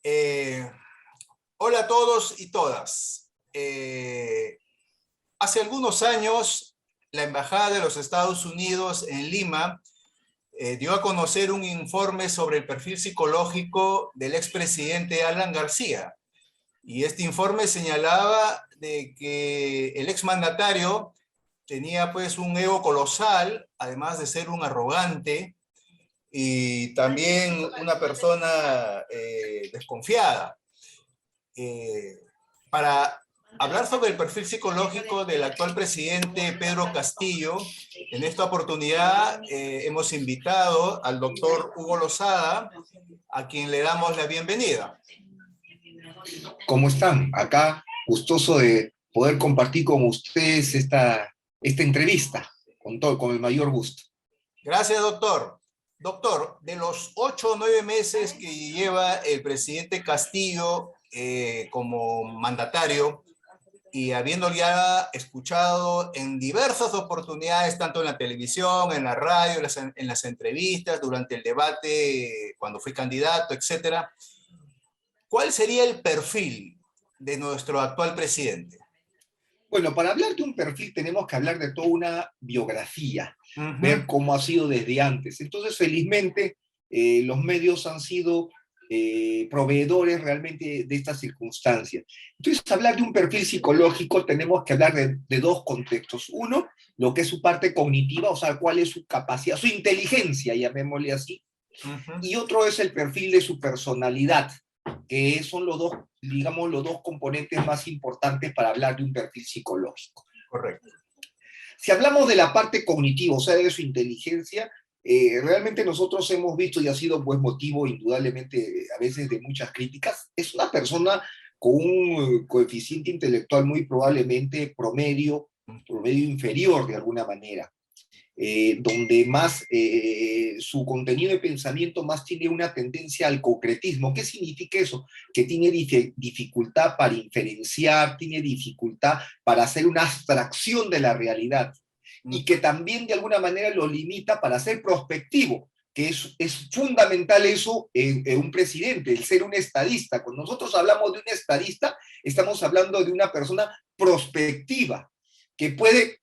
Eh, Hola a todos y todas. Hace algunos años, la Embajada de los Estados Unidos en Lima dio a conocer un informe sobre el perfil psicológico del expresidente Alan García. Y este informe señalaba de que el exmandatario tenía pues un ego colosal, además de ser un arrogante y también una persona desconfiada. Eh, para hablar sobre el perfil psicológico del actual presidente Pedro Castillo, en esta oportunidad hemos invitado al doctor Hugo Lozada, a quien le damos la bienvenida. ¿Cómo están? Acá, gustoso de poder compartir con ustedes esta entrevista, con el mayor gusto. Gracias, doctor. Doctor, de los 8 o 9 meses que lleva el presidente Castillo como mandatario, y habiendo ya escuchado en diversas oportunidades, tanto en la televisión, en la radio, en las entrevistas, durante el debate, cuando fui candidato, etcétera, ¿cuál sería el perfil de nuestro actual presidente? Bueno, para hablar de un perfil tenemos que hablar de toda una biografía, ver Uh-huh. cómo ha sido desde antes. Entonces, felizmente, los medios han sido proveedores realmente de estas circunstancias. Entonces, hablar de un perfil psicológico tenemos que hablar de dos contextos. Uno, lo que es su parte cognitiva, o sea, cuál es su capacidad, su inteligencia, llamémosle así. Uh-huh. Y otro es el perfil de su personalidad, que son los dos, digamos, los dos componentes más importantes para hablar de un perfil psicológico. Correcto. Si hablamos de la parte cognitiva, o sea, de su inteligencia, realmente nosotros hemos visto y ha sido pues motivo indudablemente a veces de muchas críticas, es una persona con un coeficiente intelectual muy probablemente promedio inferior de alguna manera. Donde más su contenido de pensamiento más tiene una tendencia al concretismo. ¿Qué significa eso? Que tiene dificultad para inferenciar, tiene dificultad para hacer una abstracción de la realidad y que también de alguna manera lo limita para ser prospectivo, que es fundamental eso en un presidente, el ser un estadista. Cuando nosotros hablamos de un estadista, estamos hablando de una persona prospectiva, que puede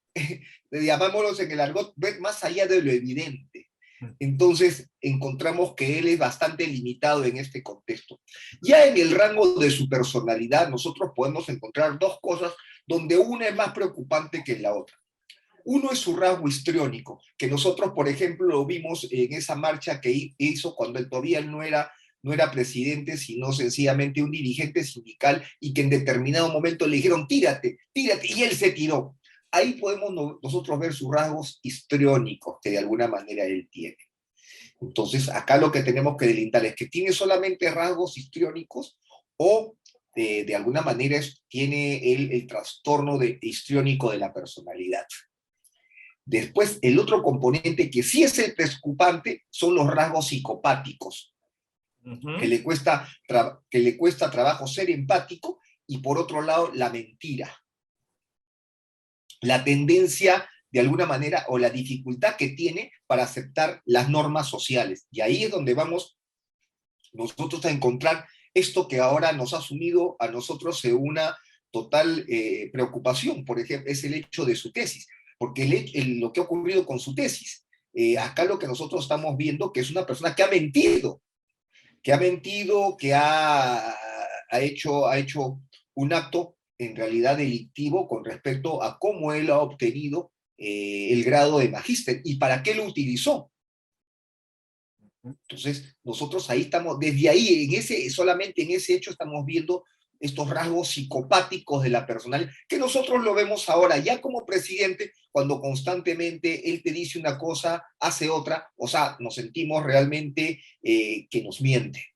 llamámoslos en el argot, ver más allá de lo evidente. Entonces encontramos que él es bastante limitado en este contexto. Ya en el rango de su personalidad nosotros podemos encontrar dos cosas donde una es más preocupante que la otra. Uno es su rasgo histriónico, que nosotros, por ejemplo, lo vimos en esa marcha que hizo cuando él todavía no era presidente, sino sencillamente un dirigente sindical y que en determinado momento le dijeron, tírate, tírate, y él se tiró. Ahí podemos nosotros ver sus rasgos histriónicos que de alguna manera él tiene. Entonces, acá lo que tenemos que delimitar es que tiene solamente rasgos histriónicos o de alguna manera tiene el trastorno histriónico de la personalidad. Después, el otro componente que sí es el preocupante son los rasgos psicopáticos, que le cuesta trabajo ser empático, y por otro lado, la mentira. La tendencia, de alguna manera, o la dificultad que tiene para aceptar las normas sociales. Y ahí es donde vamos nosotros a encontrar esto que ahora nos ha sumido a nosotros en una total preocupación. Por ejemplo, es el hecho de su tesis. Porque lo que ha ocurrido con su tesis, acá lo que nosotros estamos viendo que es una persona que ha mentido, que ha hecho un acto en realidad delictivo con respecto a cómo él ha obtenido el grado de magíster y para qué lo utilizó. Entonces, nosotros ahí estamos, desde ahí, solamente en ese hecho estamos viendo estos rasgos psicopáticos de la personalidad, que nosotros lo vemos ahora ya como presidente, cuando constantemente él te dice una cosa, hace otra, o sea, nos sentimos realmente que nos miente.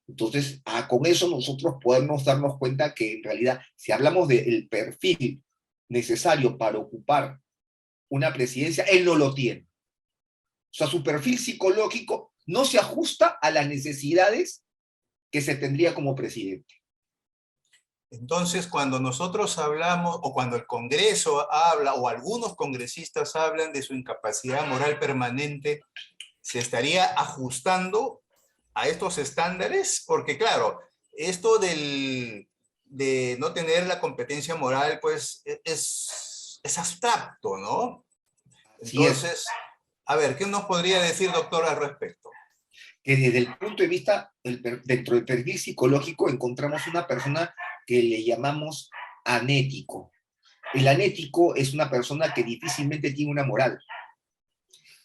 Entonces, con eso nosotros podemos darnos cuenta que en realidad, si hablamos del perfil necesario para ocupar una presidencia, él no lo tiene. O sea, su perfil psicológico no se ajusta a las necesidades que se tendría como presidente. Entonces, cuando nosotros hablamos, o cuando el Congreso habla, o algunos congresistas hablan de su incapacidad moral permanente, ¿se estaría ajustando a estos estándares? Porque claro, esto de no tener la competencia moral, pues es abstracto, ¿no? Así es, Entonces, a ver, ¿qué nos podría decir, doctor, al respecto? que desde el punto de vista, dentro del perfil psicológico, encontramos una persona que le llamamos anético. El anético es una persona que difícilmente tiene una moral.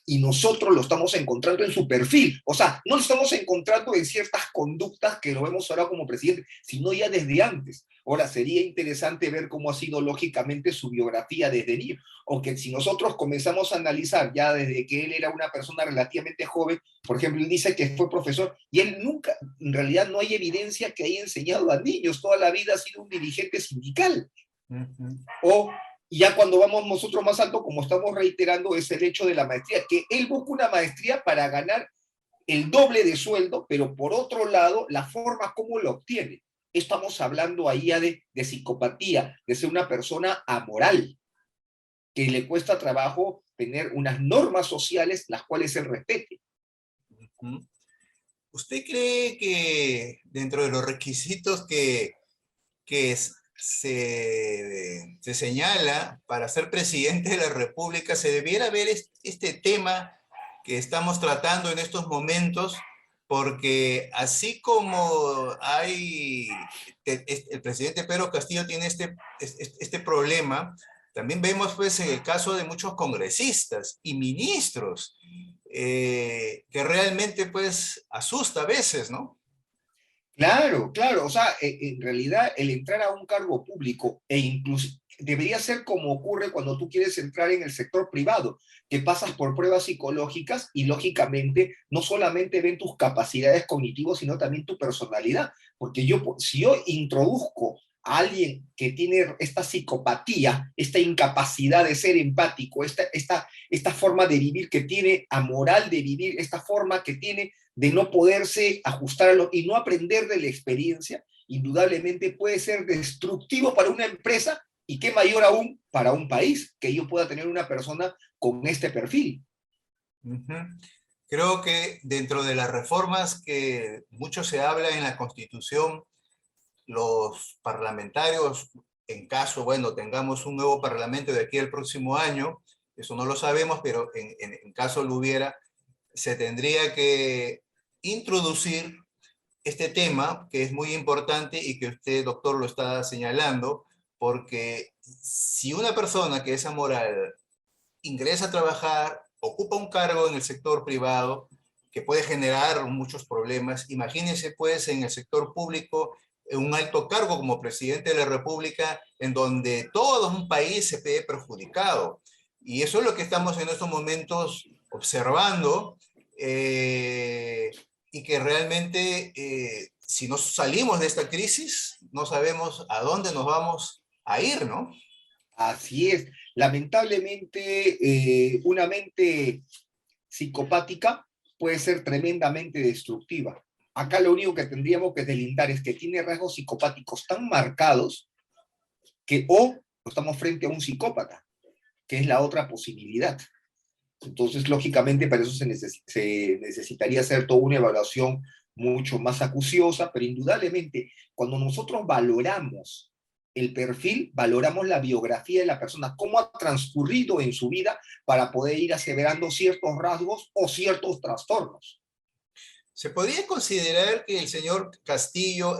Y nosotros lo estamos encontrando en su perfil. O sea, no lo estamos encontrando en ciertas conductas que lo vemos ahora como presidente, sino ya desde antes. Ahora, sería interesante ver cómo ha sido lógicamente su biografía desde niño. O que si nosotros comenzamos a analizar ya desde que él era una persona relativamente joven, por ejemplo, él dice que fue profesor y él nunca, en realidad no hay evidencia que haya enseñado a niños, toda la vida ha sido un dirigente sindical. Uh -huh. O ya cuando vamos nosotros más alto, como estamos reiterando, es el hecho de la maestría, que él busca una maestría para ganar el doble de sueldo, pero por otro lado, la forma como lo obtiene. Estamos hablando ahí ya de psicopatía, de ser una persona amoral, que le cuesta trabajo tener unas normas sociales las cuales él respete. Uh -huh. ¿Usted cree que dentro de los requisitos que se señala para ser presidente de la República, se debiera ver este tema que estamos tratando en estos momentos? Porque así como el presidente Pedro Castillo tiene este problema, también vemos pues en el caso de muchos congresistas y ministros, que realmente pues asusta a veces, ¿no? Claro, claro, o sea, en realidad el entrar a un cargo público e incluso debería ser como ocurre cuando tú quieres entrar en el sector privado, que pasas por pruebas psicológicas y lógicamente no solamente ven tus capacidades cognitivas, sino también tu personalidad, porque si yo introduzco a alguien que tiene esta psicopatía, esta incapacidad de ser empático, esta forma de vivir que tiene, amoral de vivir, esta forma que tiene de no poderse ajustar y no aprender de la experiencia, indudablemente puede ser destructivo para una empresa y qué mayor aún para un país, que yo pueda tener una persona con este perfil. Creo que dentro de las reformas que mucho se habla en la Constitución, los parlamentarios, en caso, bueno, tengamos un nuevo parlamento de aquí al próximo año, eso no lo sabemos, pero en caso lo hubiera, se tendría que introducir este tema, que es muy importante y que usted, doctor, lo está señalando, porque si una persona que es amoral ingresa a trabajar, ocupa un cargo en el sector privado, que puede generar muchos problemas, imagínense pues en el sector público, en un alto cargo como presidente de la República, en donde todo un país se ve perjudicado. Y eso es lo que estamos en estos momentos observando, y que realmente si no salimos de esta crisis, no sabemos a dónde nos vamos a ir, ¿no? Así es. Lamentablemente, una mente psicopática puede ser tremendamente destructiva. Acá lo único que tendríamos que delindar es que tiene rasgos psicopáticos tan marcados que o estamos frente a un psicópata, que es la otra posibilidad. Entonces, lógicamente, para eso se necesitaría hacer toda una evaluación mucho más acuciosa, pero indudablemente, cuando nosotros valoramos el perfil, valoramos la biografía de la persona, cómo ha transcurrido en su vida para poder ir aseverando ciertos rasgos o ciertos trastornos. ¿Se podría considerar que el señor Castillo,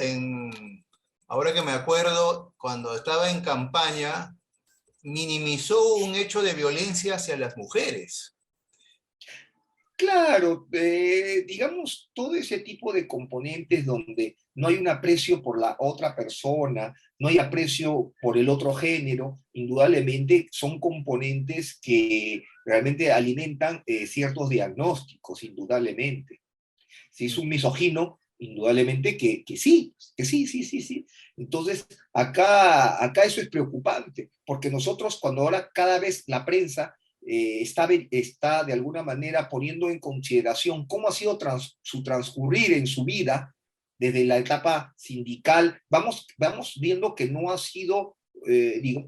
ahora que me acuerdo, cuando estaba en campaña, minimizó un hecho de violencia hacia las mujeres? Claro, digamos, todo ese tipo de componentes donde no hay un aprecio por la otra persona, no hay aprecio por el otro género, indudablemente son componentes que realmente alimentan ciertos diagnósticos, indudablemente. Si es un misógino, indudablemente que sí. Entonces, acá eso es preocupante, porque nosotros cuando ahora cada vez la prensa está de alguna manera poniendo en consideración cómo ha sido su transcurrir en su vida desde la etapa sindical, vamos viendo que no ha sido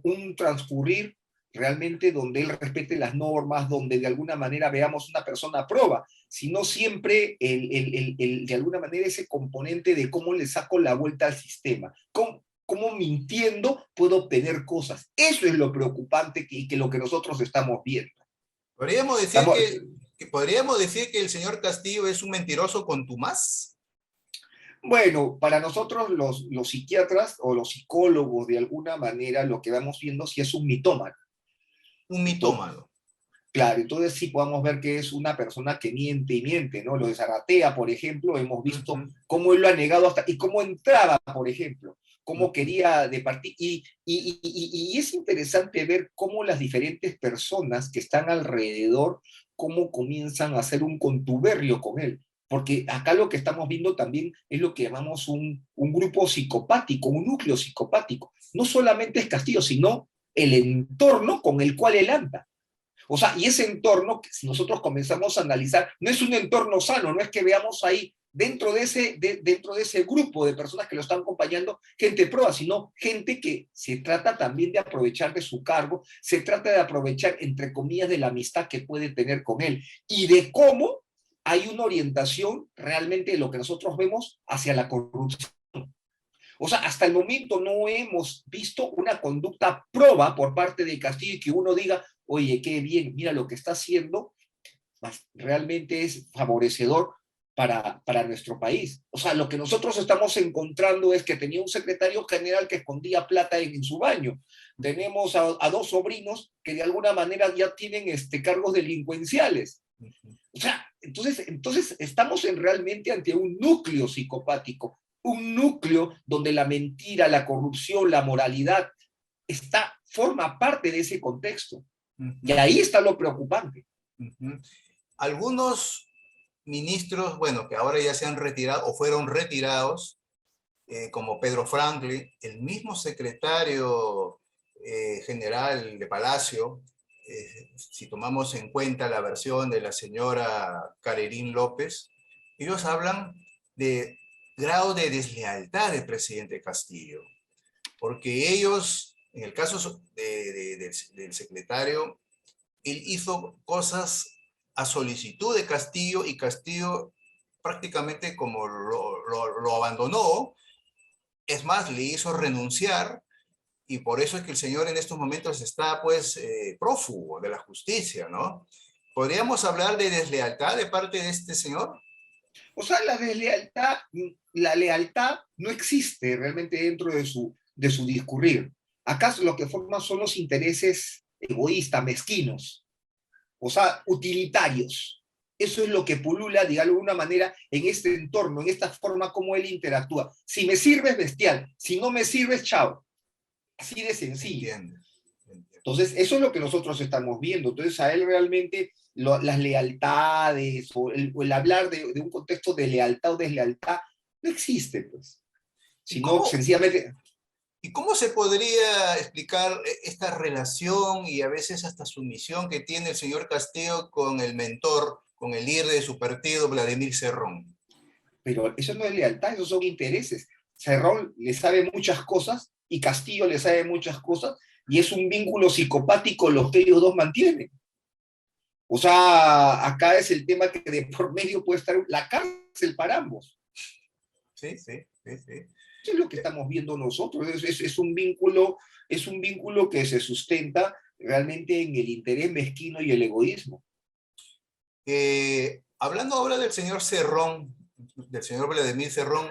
un transcurrir realmente donde él respete las normas, donde de alguna manera veamos una persona proba, sino siempre de alguna manera ese componente de cómo le saco la vuelta al sistema, cómo mintiendo puedo obtener cosas. Eso es lo preocupante que lo que nosotros estamos viendo. Podríamos decir Estamos, podríamos decir que el señor Castillo es un mentiroso contumaz. bueno, para nosotros los psiquiatras o los psicólogos, de alguna manera, lo que vamos viendo si es un mitómano. Un mitómano. Claro, entonces sí podemos ver que es una persona que miente y miente, ¿no? Lo de Zaratea, por ejemplo, hemos visto cómo él lo ha negado hasta, y cómo entraba, por ejemplo, cómo quería de partir, y es interesante ver cómo las diferentes personas que están alrededor, cómo comienzan a hacer un contubernio con él, porque acá lo que estamos viendo también es lo que llamamos un grupo psicopático, un núcleo psicopático. No solamente es Castillo, sino el entorno con el cual él anda. O sea, y ese entorno, que si nosotros comenzamos a analizar, no es un entorno sano, no es que veamos ahí dentro de ese grupo de personas que lo están acompañando, gente proa, sino gente que se trata también de aprovechar de su cargo, se trata de aprovechar, entre comillas, de la amistad que puede tener con él y de cómo hay una orientación realmente de lo que nosotros vemos hacia la corrupción. O sea, hasta el momento no hemos visto una conducta proba por parte de Castillo y que uno diga, oye, qué bien, mira lo que está haciendo, realmente es favorecedor para nuestro país. O sea, lo que nosotros estamos encontrando es que tenía un secretario general que escondía plata en su baño. Tenemos a dos sobrinos que de alguna manera ya tienen cargos delincuenciales. O sea, entonces estamos realmente ante un núcleo psicopático, un núcleo donde la mentira, la corrupción, la moralidad forma parte de ese contexto. Y ahí está lo preocupante. Algunos ministros, bueno, que ahora ya se han retirado o fueron retirados, como Pedro Franklin, el mismo secretario general de Palacio, si tomamos en cuenta la versión de la señora Carerín López, ellos hablan de grado de deslealtad del presidente Castillo, porque ellos, en el caso del secretario, él hizo cosas a solicitud de Castillo y Castillo prácticamente como lo abandonó, es más, le hizo renunciar y por eso es que el señor en estos momentos está pues prófugo de la justicia, ¿no? ¿Podríamos hablar de deslealtad de parte de este señor? O sea, la lealtad no existe realmente dentro de su discurrir. Acá lo que forman son los intereses egoístas, mezquinos, o sea, utilitarios. Eso es lo que pulula, de alguna manera, en este entorno, en esta forma como él interactúa. Si me sirves, bestial. Si no me sirves, chao. Así de sencillo. Entiendo. Entonces, eso es lo que nosotros estamos viendo. Entonces, a él realmente las lealtades o el hablar de un contexto de lealtad o deslealtad no existe, pues. ¿Y Sino cómo, sencillamente, ¿Y cómo se podría explicar esta relación y a veces hasta sumisión que tiene el señor Castillo con el mentor, con el líder de su partido, Vladimir Cerrón? pero eso no es lealtad, esos son intereses. Cerrón le sabe muchas cosas y Castillo le sabe muchas cosas y es un vínculo psicopático los que ellos dos mantienen. O sea, acá es el tema que de por medio puede estar la cárcel para ambos. Sí, sí, sí, sí. Eso es lo que estamos viendo nosotros. Es un vínculo que se sustenta realmente en el interés mezquino y el egoísmo. Hablando ahora del señor Cerrón, del señor Vladimir Cerrón,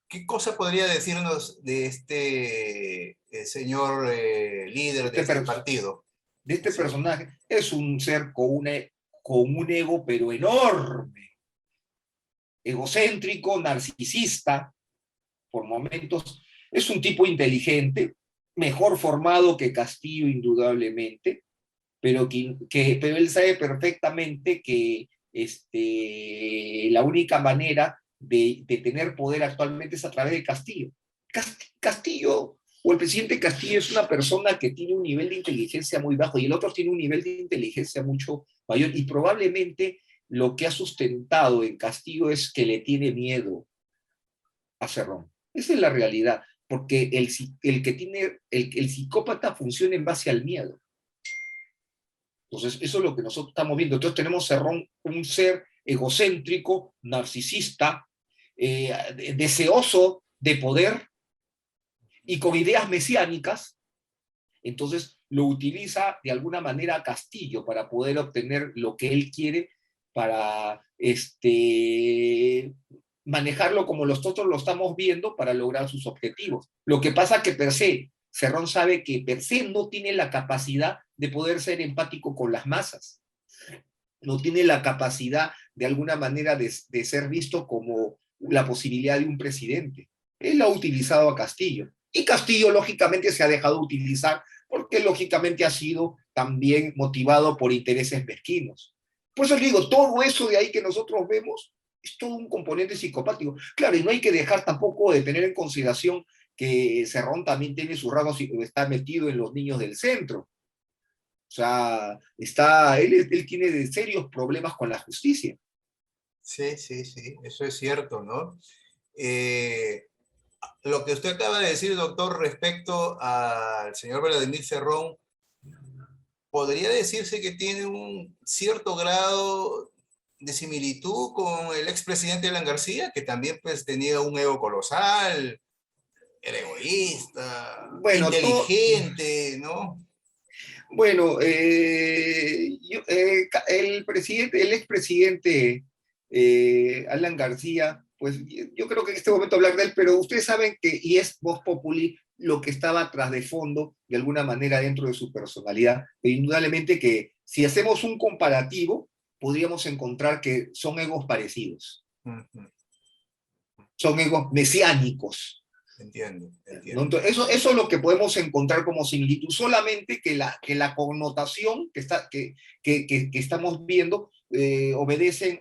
¿qué cosa podría decirnos de este señor líder de Este, este partido? de este Sí. personaje es un ser con un ego, pero enorme, egocéntrico, narcisista, por momentos. Es un tipo inteligente, mejor formado que Castillo, indudablemente, pero él sabe perfectamente que la única manera de tener poder actualmente es a través de Castillo. Castillo, o el presidente Castillo, es una persona que tiene un nivel de inteligencia muy bajo y el otro tiene un nivel de inteligencia mucho mayor y probablemente lo que ha sustentado en Castillo es que le tiene miedo a Cerrón. Esa es la realidad, porque el psicópata funciona en base al miedo. Entonces, eso es lo que nosotros estamos viendo. Entonces, tenemos Cerrón, un ser egocéntrico, narcisista, deseoso de poder y con ideas mesiánicas. Entonces, lo utiliza de alguna manera Castillo para poder obtener lo que él quiere, para manejarlo como nosotros lo estamos viendo para lograr sus objetivos. Lo que pasa que per se, Cerrón sabe que per se no tiene la capacidad de poder ser empático con las masas, no tiene la capacidad de alguna manera de ser visto como la posibilidad de un presidente. Él ha utilizado a Castillo, y Castillo lógicamente se ha dejado utilizar porque lógicamente ha sido también motivado por intereses mezquinos. Por eso digo, todo eso de ahí que nosotros vemos es todo un componente psicopático. Claro, y no hay que dejar tampoco de tener en consideración que Cerrón también tiene sus rasgos y está metido en los niños del centro. O sea, él tiene serios problemas con la justicia. Sí, sí, sí, eso es cierto, ¿no? Lo que usted acaba de decir, doctor, respecto al señor Vladimir Cerrón, podría decirse que tiene un cierto grado de similitud con el expresidente Alan García, que también pues tenía un ego colosal, era egoísta, Bueno, inteligente, ¿no? Bueno, el expresidente Alan García, pues yo creo que en este momento hablar de él, pero ustedes saben que, y es Vox Populi, lo que estaba tras de fondo, de alguna manera, dentro de su personalidad, e indudablemente que si hacemos un comparativo, podríamos encontrar que son egos parecidos, son egos mesiánicos. Entiendo, ¿No? entiendo. Entonces, eso es lo que podemos encontrar como similitud, solamente que la connotación que estamos viendo obedecen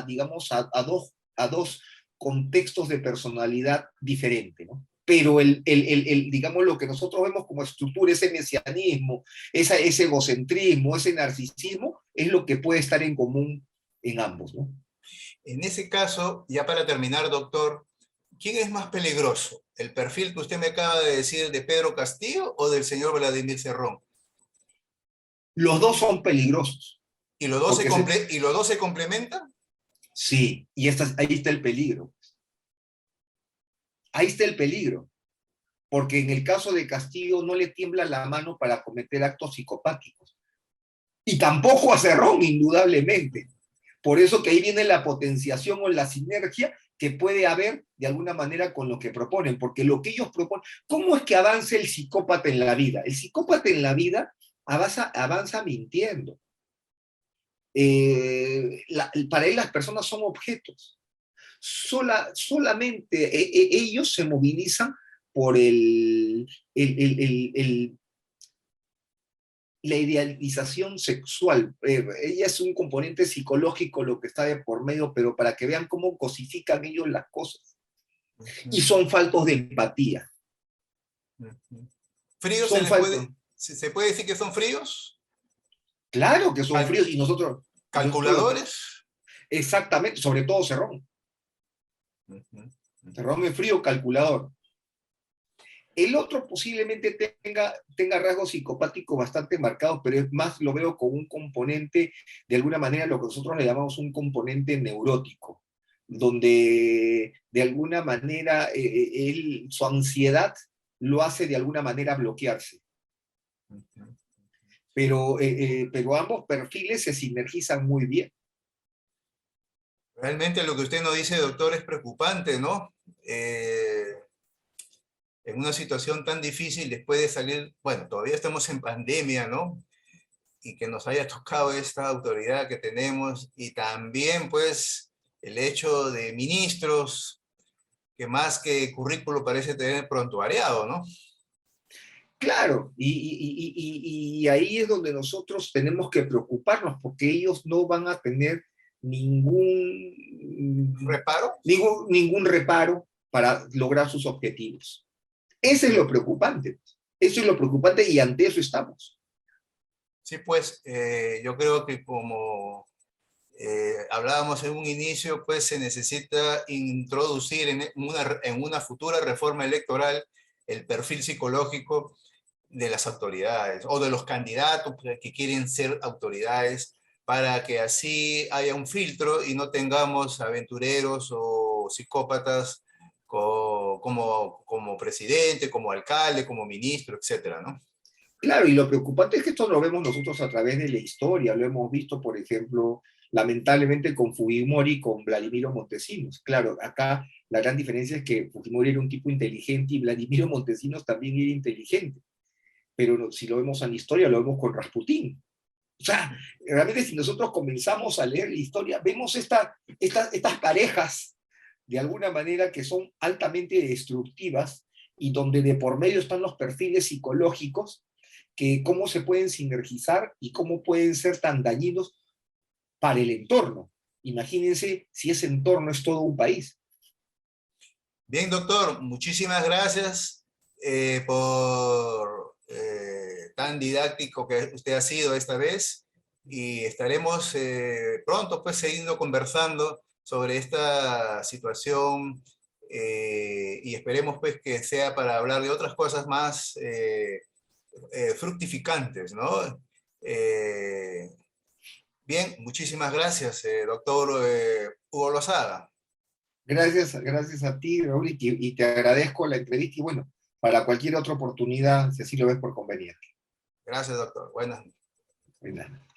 digamos, a dos contextos de personalidad diferente, ¿no? Pero digamos, lo que nosotros vemos como estructura, ese mesianismo, ese egocentrismo, ese narcisismo, es lo que puede estar en común en ambos, ¿no? En ese caso, ya para terminar, doctor, ¿quién es más peligroso? ¿El perfil que usted me acaba de decir de Pedro Castillo o del señor Vladimir Cerrón? Los dos son peligrosos. ¿Y los dos, ¿y los dos se complementan? Sí, y ahí está el peligro. Ahí está el peligro. Porque en el caso de Castillo no le tiembla la mano para cometer actos psicopáticos. Y tampoco a Cerrón, indudablemente. Por eso que ahí viene la potenciación o la sinergia que puede haber de alguna manera con lo que proponen. Porque lo que ellos proponen, ¿cómo es que avanza el psicópata en la vida? El psicópata en la vida avanza mintiendo. Para él las personas son objetos. Solamente ellos se movilizan por la idealización sexual. Ella es un componente psicológico lo que está de por medio, pero para que vean cómo cosifican ellos las cosas. Y son faltos de empatía. ¿Fríos se puede decir que son fríos? Claro que son fríos y nosotros... ¿Calculadores? Exactamente, sobre todo Cerrón. Cerrón es frío calculador. El otro posiblemente tenga rasgos psicopáticos bastante marcados, pero es más, lo veo con un componente, de alguna manera, lo que nosotros le llamamos un componente neurótico, donde de alguna manera su ansiedad lo hace de alguna manera bloquearse. Pero ambos perfiles se sinergizan muy bien. Realmente lo que usted nos dice, doctor, es preocupante, ¿no? En una situación tan difícil, después de salir, bueno, todavía estamos en pandemia, ¿no? Y que nos haya tocado esta autoridad que tenemos, y también, pues, el hecho de ministros que más que currículo parece tener prontuariado, ¿no? Claro, y ahí es donde nosotros tenemos que preocuparnos, porque ellos no van a tener ningún reparo para lograr sus objetivos. Ese es lo preocupante. Eso es lo preocupante y ante eso estamos. Sí, pues yo creo que como hablábamos en un inicio, pues se necesita introducir en una futura reforma electoral el perfil psicológico de las autoridades o de los candidatos que quieren ser autoridades, para que así haya un filtro y no tengamos aventureros o psicópatas como presidente, como alcalde, como ministro, etcétera, ¿no? Claro, y lo preocupante es que esto lo vemos nosotros a través de la historia, lo hemos visto, por ejemplo, lamentablemente con Fujimori y con Vladimiro Montesinos. Claro, acá la gran diferencia es que Fujimori era un tipo inteligente y Vladimiro Montesinos también era inteligente, pero si lo vemos en la historia, lo vemos con Rasputín. O sea, realmente si nosotros comenzamos a leer la historia, vemos estas parejas, de alguna manera, que son altamente destructivas y donde de por medio están los perfiles psicológicos, que cómo se pueden sinergizar y cómo pueden ser tan dañinos para el entorno. Imagínense si ese entorno es todo un país. Bien, doctor, muchísimas gracias por tan didáctico que usted ha sido esta vez, y estaremos pronto pues siguiendo conversando sobre esta situación, y esperemos pues que sea para hablar de otras cosas más fructificantes, ¿no? Eh, Bien, muchísimas gracias, doctor Hugo Lozada. Gracias a ti, Raúl, y te agradezco la entrevista y bueno, para cualquier otra oportunidad, si así lo ves por conveniente. Gracias, doctor. Buenas noches. Buenas.